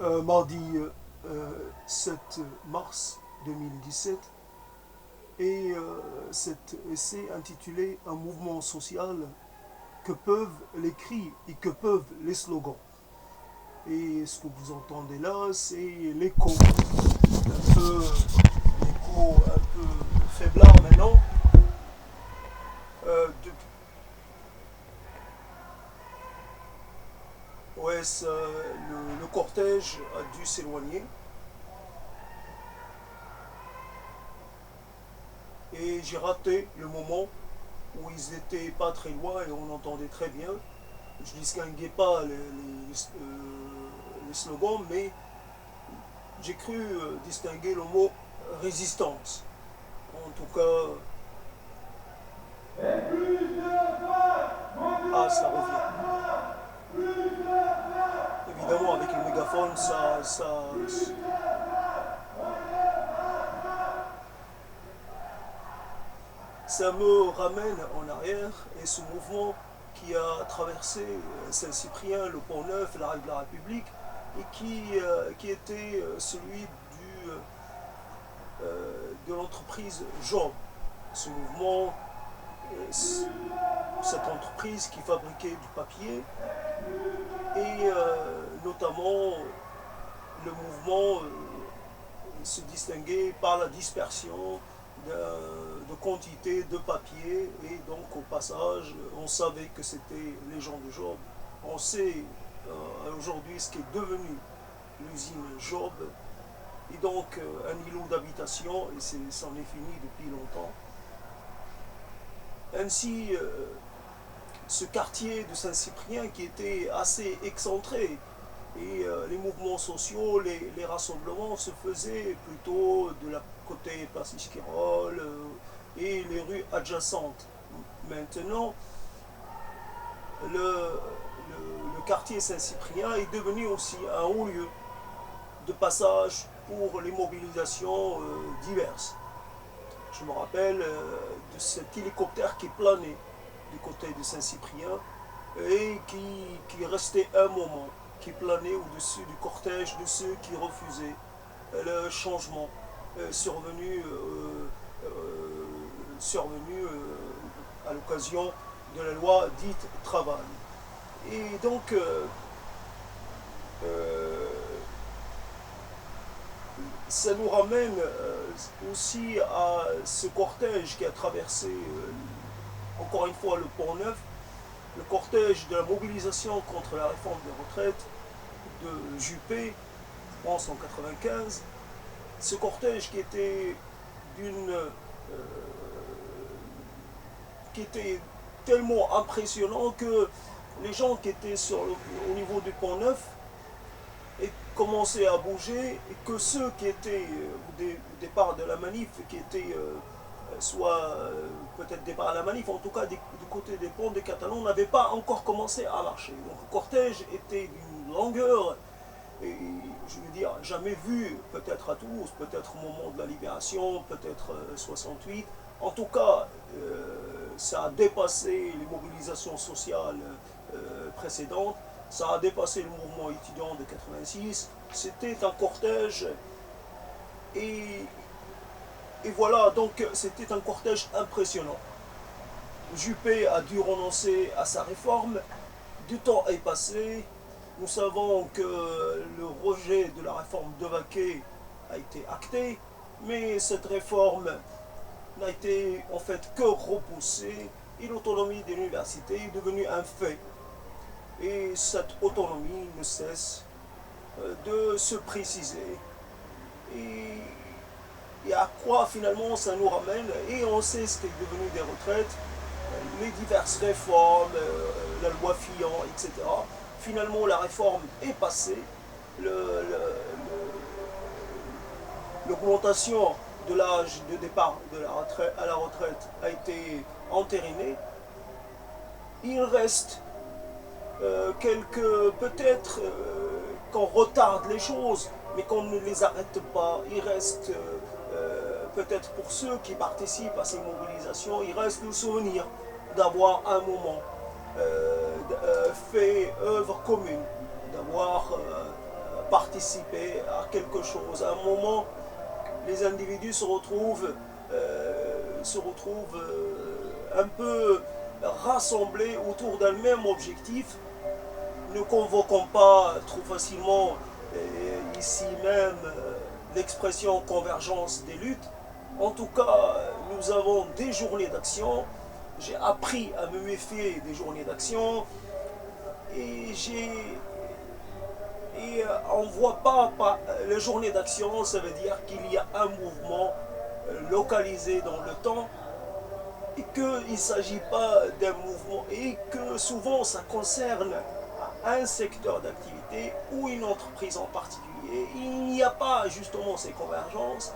mardi 7 mars 2017 et cet essai intitulé Un mouvement social, que peuvent les cris et que peuvent les slogans. Et ce que vous entendez là, c'est l'écho un peu faiblard maintenant. Euh, de, ouais, le cortège a dû s'éloigner et j'ai raté le moment où ils étaient pas très loin et on entendait très bien. Je distinguais pas les slogans, mais j'ai cru distinguer le mot résistance. En tout cas, ça revient. Évidemment, avec le mégaphone, ça me ramène en arrière et ce mouvement qui a traversé Saint-Cyprien, le Pont-Neuf, la rue de la République et qui était celui de l'entreprise Job. Ce mouvement, cette entreprise qui fabriquait du papier et notamment le mouvement se distinguait par la dispersion de quantité de papier et donc au passage on savait que c'était les gens de Job. On sait aujourd'hui ce qui est devenu l'usine Job et donc un îlot d'habitation et c'en est fini depuis longtemps. Ainsi, ce quartier de Saint-Cyprien qui était assez excentré et les mouvements sociaux, les rassemblements se faisaient plutôt de la côté Place Isquirol et les rues adjacentes. Maintenant, le quartier Saint-Cyprien est devenu aussi un haut lieu de passage pour les mobilisations diverses. Je me rappelle de cet hélicoptère qui planait du côté de Saint-Cyprien et qui restait un moment, qui planait au-dessus du cortège de ceux qui refusaient le changement survenu, à l'occasion de la loi dite travail. Et donc, ça nous ramène aussi à ce cortège qui a traversé encore une fois le Pont-Neuf, le cortège de la mobilisation contre la réforme des retraites de Juppé, je pense en 95, ce cortège qui était tellement impressionnant que les gens qui étaient au niveau du Pont-Neuf commençaient à bouger et que ceux qui étaient au départ de la manif, qui étaient soit peut-être départ à la manif, en tout cas du côté des ponts des Catalans, n'avaient pas encore commencé à marcher. Donc le cortège était d'une longueur, et je veux dire, jamais vu, peut-être à Toulouse, peut-être au moment de la Libération, peut-être 68. En tout cas, ça a dépassé les mobilisations sociales précédentes, ça a dépassé le mouvement étudiant de 86. C'était un cortège et voilà, donc c'était un cortège impressionnant. Juppé a dû renoncer à sa réforme, du temps est passé, nous savons que le rejet de la réforme de Vaquet a été acté, mais cette réforme n'a été en fait que repoussée et l'autonomie de l'université est devenue un fait. Et cette autonomie ne cesse de se préciser. Et à quoi finalement ça nous ramène, et on sait ce qui est devenu des retraites, les diverses réformes, la loi Fillon, etc. Finalement la réforme est passée, l'augmentation de l'âge de départ à la retraite a été entérinée. Il reste peut-être qu'on retarde les choses, mais qu'on ne les arrête pas. Il reste peut-être pour ceux qui participent à ces mobilisations, il reste le souvenir d'avoir un moment fait œuvre commune, d'avoir participer à quelque chose. À un moment, les individus se retrouvent un peu rassemblés autour d'un même objectif, ne convoquons pas trop facilement ici même l'expression convergence des luttes. En tout cas, nous avons des journées d'action. J'ai appris à me méfier des journées d'action et on ne voit pas les journées d'action, ça veut dire qu'il y a un mouvement localisé dans le temps et qu'il ne s'agit pas d'un mouvement et que souvent ça concerne un secteur d'activité ou une entreprise en particulier. Il n'y a pas justement ces convergences,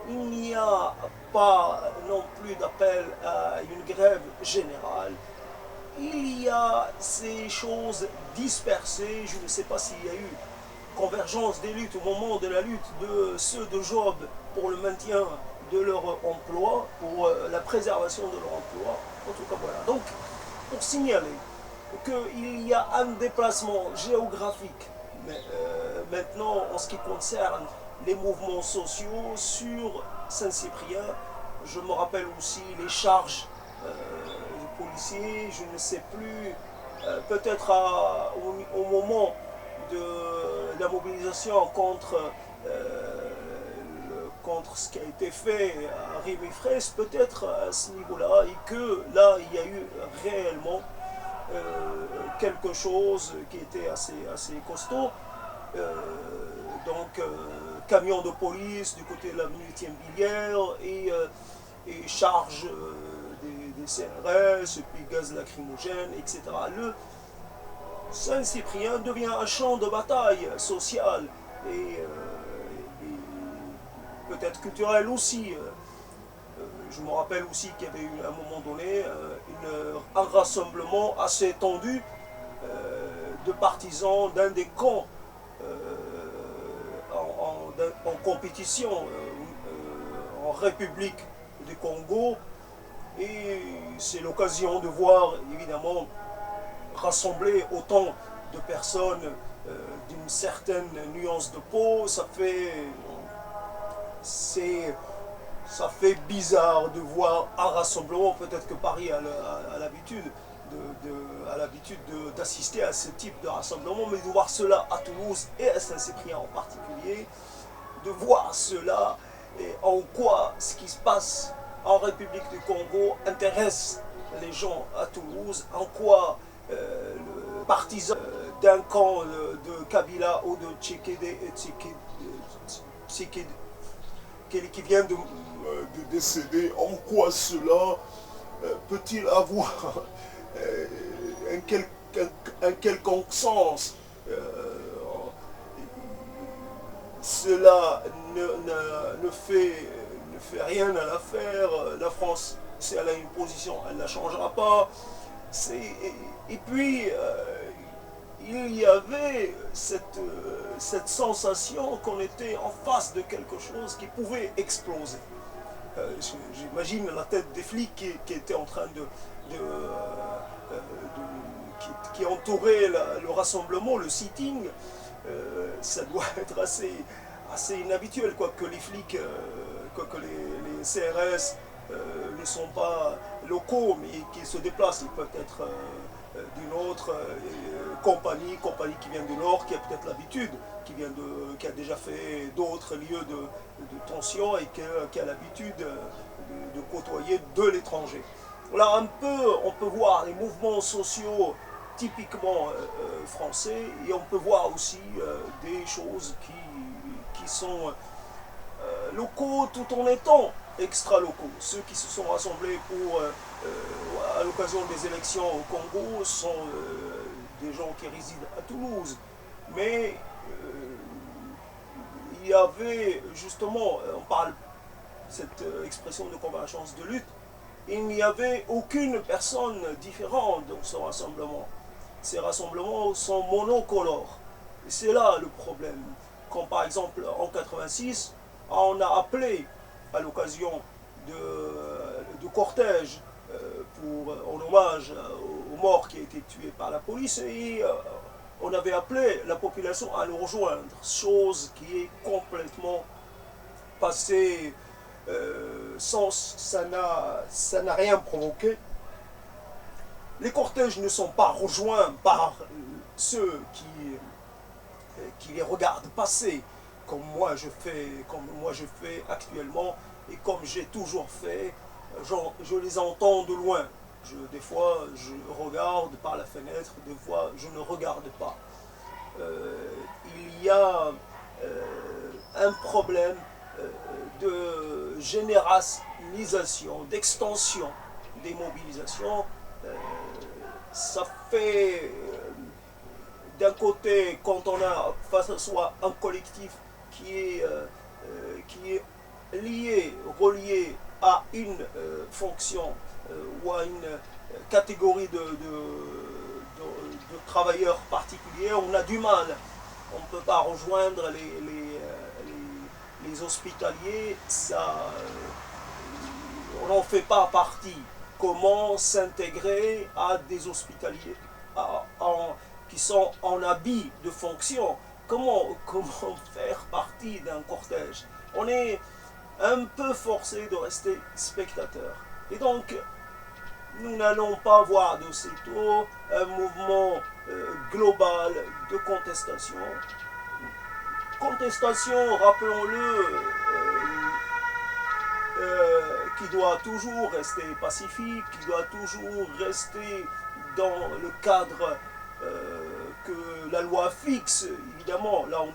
il n'y a pas non plus d'appel à une grève générale. Il y a ces choses dispersées, je ne sais pas s'il y a eu convergence des luttes au moment de la lutte de ceux de Job pour le maintien de leur emploi, pour la préservation de leur emploi. En tout cas, voilà. Donc, pour signaler qu'il y a un déplacement géographique maintenant en ce qui concerne les mouvements sociaux sur Saint-Cyprien. Je me rappelle aussi les charges des policiers, je ne sais plus, peut-être au moment de la mobilisation contre ce qui a été fait à Rémy-Fraisse, peut-être à ce niveau-là, et que là, il y a eu réellement quelque chose qui était assez costaud. Donc, camion de police du côté de l'avenue Thiembilière et charge des CRS, et puis gaz lacrymogène, etc. Le Saint-Cyprien devient un champ de bataille social et peut-être culturel aussi. Je me rappelle aussi qu'il y avait eu à un moment donné un rassemblement assez tendu de partisans d'un des camps en compétition en République du Congo. Et c'est l'occasion de voir évidemment rassembler autant de personnes d'une certaine nuance de peau. Ça fait bizarre de voir un rassemblement. Peut-être que Paris a l'habitude d'assister à ce type de rassemblement, mais de voir cela à Toulouse et à Saint-Cyprien en particulier, de voir cela et en quoi ce qui se passe en République du Congo intéresse les gens à Toulouse, en quoi le partisan d'un camp de Kabila ou de Tchékédé qui vient de décéder, en quoi cela peut-il avoir un quelconque sens. Cela ne fait rien à l'affaire. La France, si elle a une position, elle ne la changera pas. Et puis, il y avait cette sensation qu'on était en face de quelque chose qui pouvait exploser. J'imagine la tête des flics qui étaient en train qui entourait le rassemblement, le sitting. Ça doit être assez inhabituel, quoique les flics, quoique les CRS ne sont pas locaux, mais qui se déplacent. Ils peuvent être d'une autre compagnie qui vient du Nord, qui a peut-être l'habitude, qui a déjà fait d'autres lieux de tension et qui a l'habitude de côtoyer de l'étranger. Voilà un peu, on peut voir les mouvements sociaux typiquement français et on peut voir aussi des choses qui sont locaux tout en étant extra-locaux. Ceux qui se sont rassemblés à l'occasion des élections au Congo sont des gens qui résident à Toulouse. Mais il y avait justement, on parle cette expression de convergence de lutte, il n'y avait aucune personne différente dans ce rassemblement. Ces rassemblements sont monocolores. Et c'est là le problème. Quand par exemple en 86, on a appelé à l'occasion du cortège en hommage aux morts qui a été tués par la police et on avait appelé la population à nous rejoindre, chose qui est complètement passée sans, ça n'a rien provoqué. Les cortèges ne sont pas rejoints par ceux qui les regardent passer, comme moi je fais actuellement, et comme j'ai toujours fait. Je les entends de loin. Des fois, je regarde par la fenêtre, des fois, je ne regarde pas. Il y a un problème de généralisation, d'extension des mobilisations. Ça fait, d'un côté, quand on a face à soi un collectif qui est lié, relié à une fonction ou à une catégorie de travailleurs particuliers, on a du mal. On ne peut pas rejoindre les hospitaliers, on n'en fait pas partie. Comment s'intégrer à des hospitaliers qui sont en habit de fonction? Comment faire partie d'un cortège? On est un peu forcé de rester spectateur. Et donc, nous n'allons pas voir de sitôt un mouvement global de contestation. Contestation, rappelons-le, qui doit toujours rester pacifique, qui doit toujours rester dans le cadre que la loi fixe. Évidemment, là on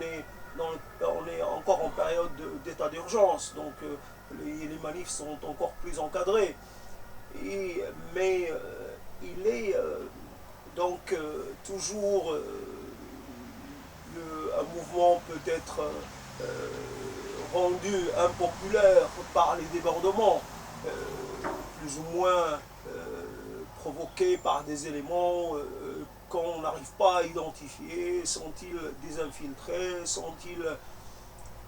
est encore en période d'état d'urgence, donc les manifs sont encore plus encadrés. Mais il est donc toujours un mouvement peut être rendu impopulaire par les débordements, plus ou moins provoqués par des éléments qu'on n'arrive pas à identifier. Sont-ils des infiltrés? Sont-ils...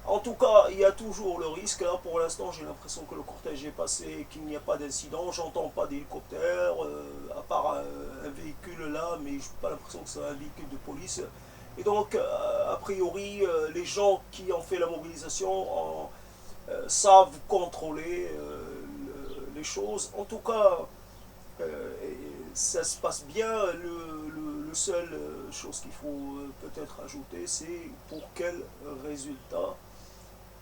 En tout cas, il y a toujours le risque. Là, pour l'instant, j'ai l'impression que le cortège est passé, qu'il n'y a pas d'incident. J'entends pas d'hélicoptère, à part un véhicule là, mais je n'ai pas l'impression que c'est un véhicule de police. Et donc, a priori, les gens qui ont fait la mobilisation savent contrôler les choses. En tout cas, ça se passe bien. Le seul chose qu'il faut peut-être ajouter, c'est pour quel résultat.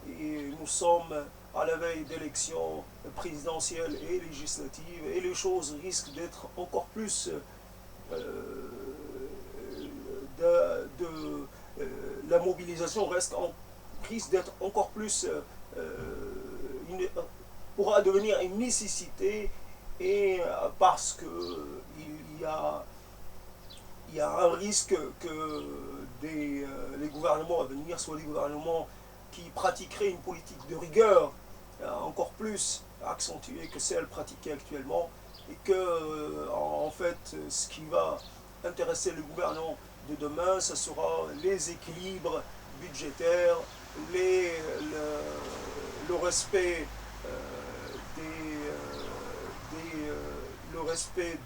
Et nous sommes à la veille d'élections présidentielles et législatives, et les choses risquent d'être encore plus la mobilisation risque d'être encore plus pourra devenir une nécessité, et parce que il y a un risque que les gouvernements à venir soient des gouvernements qui pratiqueraient une politique de rigueur encore plus accentuée que celle pratiquée actuellement, et que en fait ce qui va intéresser le gouvernement de demain, ce sera les équilibres budgétaires, le respect le respect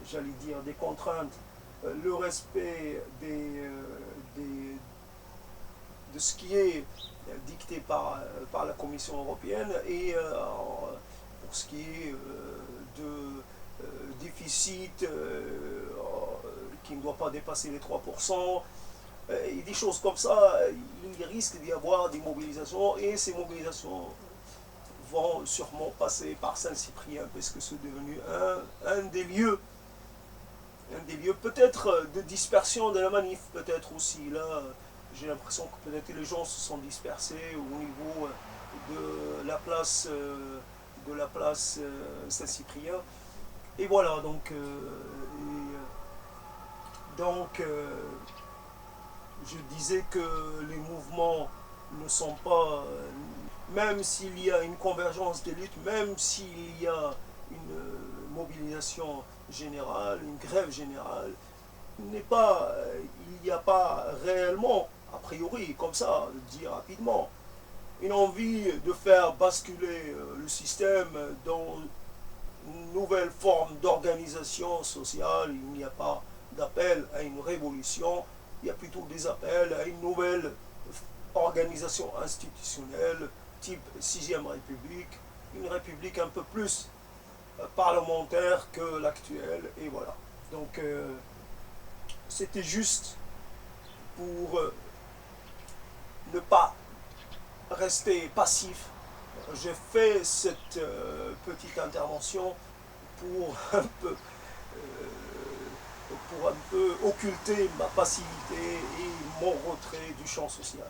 j'allais dire des contraintes, le respect de ce qui est dicté par la Commission européenne, et pour ce qui est de déficit qui ne doit pas dépasser les 3%, et des choses comme ça. Il risque d'y avoir des mobilisations, et ces mobilisations vont sûrement passer par Saint-Cyprien, parce que c'est devenu un des lieux peut-être de dispersion de la manif, peut-être aussi. Là, j'ai l'impression que peut-être les gens se sont dispersés au niveau de la place Saint-Cyprien. Et voilà, je disais que les mouvements ne sont pas, même s'il y a une convergence des luttes, même s'il y a une mobilisation générale, une grève générale, il n'y a pas réellement, a priori, comme ça, dit rapidement, une envie de faire basculer le système dans une nouvelle forme d'organisation sociale. Il n'y a pas d'appel à une révolution, il y a plutôt des appels à une nouvelle organisation institutionnelle, type 6e République, une république un peu plus parlementaire que l'actuelle, et voilà. Donc c'était juste pour ne pas rester passif. J'ai fait cette petite intervention pour pour un peu occulter ma passivité et mon retrait du champ social.